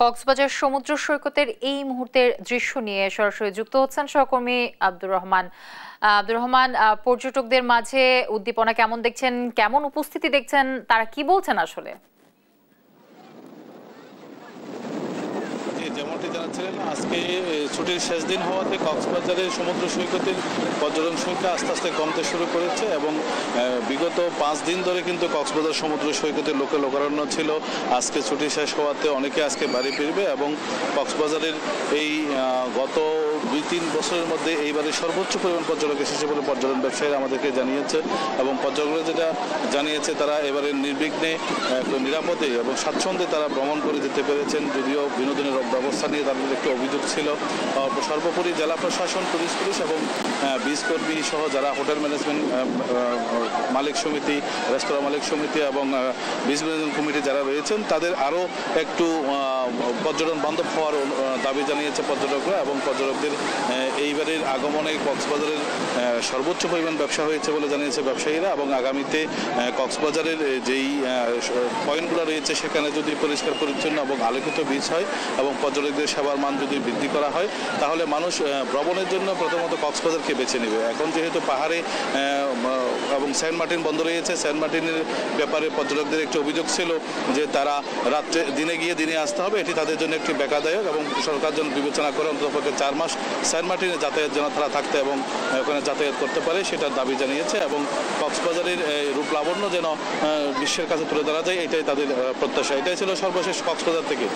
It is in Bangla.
কক্সবাজার সমুদ্র সৈকতের এই মুহূর্তের দৃশ্য নিয়ে সরাসরি যুক্ত হচ্ছেন সহকর্মী আব্দুর রহমান। পর্যটকদের মাঝে উদ্দীপনা কেমন দেখছেন, কেমন উপস্থিতি দেখছেন, তারা কি বলছেন আসলে? যেমনটি জানাচ্ছিলেন, আজকে ছুটির শেষ দিন হওয়াতে কক্সবাজারের সমুদ্র সৈকতের পর্যটন সংখ্যা আস্তে আস্তে কমতে শুরু করেছে এবং বিগত 5 দিন ধরে কিন্তু কক্সবাজার সমুদ্র সৈকতের লোকারণ্য ছিল। আজকে ছুটি শেষ হওয়াতে অনেকে আজকে বাড়ি ফিরবে এবং কক্সবাজারের এই গত 2-3 বছরের মধ্যে এইবারে সর্বোচ্চ পরিমাণ পর্যটক এসেছে বলে পর্যটন ব্যবসায়ীরা আমাদেরকে জানিয়েছে এবং পর্যটকরা যেটা জানিয়েছে, তারা এবারে নির্বিঘ্নে নিরাপদে এবং স্বাচ্ছন্দ্যে তারা ভ্রমণ করে যেতে পেরেছেন। যদিও বিনোদনের ব্যবস্থা নিয়ে তাদের একটি অভিযোগ ছিল। সর্বোপরি জেলা প্রশাসন, পুলিশ এবং বিচ কর্মী সহ যারা হোটেল ম্যানেজমেন্ট মালিক সমিতি, রেস্তোরাঁ মালিক সমিতি এবং বিচ ম্যানেজমেন্ট কমিটি যারা রয়েছেন, তাদের আরও একটু পর্যটন বান্ধব হওয়ার দাবি জানিয়েছে পর্যটকরা এবং পর্যটকদের এইবারের আগমনে কক্সবাজারের সর্বোচ্চ পরিমাণ ব্যবসা হয়েছে বলে জানিয়েছে ব্যবসায়ীরা এবং আগামীতে কক্সবাজারের যেই পয়েন্টগুলো রয়েছে সেখানে যদি পরিষ্কার পরিচ্ছন্ন এবং আলোকিত বিচ হয় এবং পর্যটকদের সেবার মান যদি বৃদ্ধি করা হয়, তাহলে মানুষ ভ্রমণের জন্য প্রথমত কক্সবাজারকে বেছে নেবে। এখন যেহেতু পাহাড়ে এবং সেন্ট মার্টিন বন্ধ রয়েছে, সেন্ট মার্টিনের ব্যাপারে পর্যটকদের একটি অভিযোগ ছিল যে তারা রাত্রে দিনে গিয়ে দিনে আসতে হবে, এটি তাদের জন্য একটি বেকাদায়ক এবং সরকার যেন বিবেচনা করে অন্ততপক্ষে 4 মাস সেন্ট মার্টিনে যাতায়াত যেন তারা থাকতে এবং ওখানে যাতায়াত করতে পারে সেটার দাবি জানিয়েছে এবং কক্সবাজারের রূপ লাবণ্য যেন বিশ্বের কাছে তুলে ধরা যায়, এটাই তাদের প্রত্যাশা। এটাই ছিল সর্বশেষ কক্সবাজার থেকে।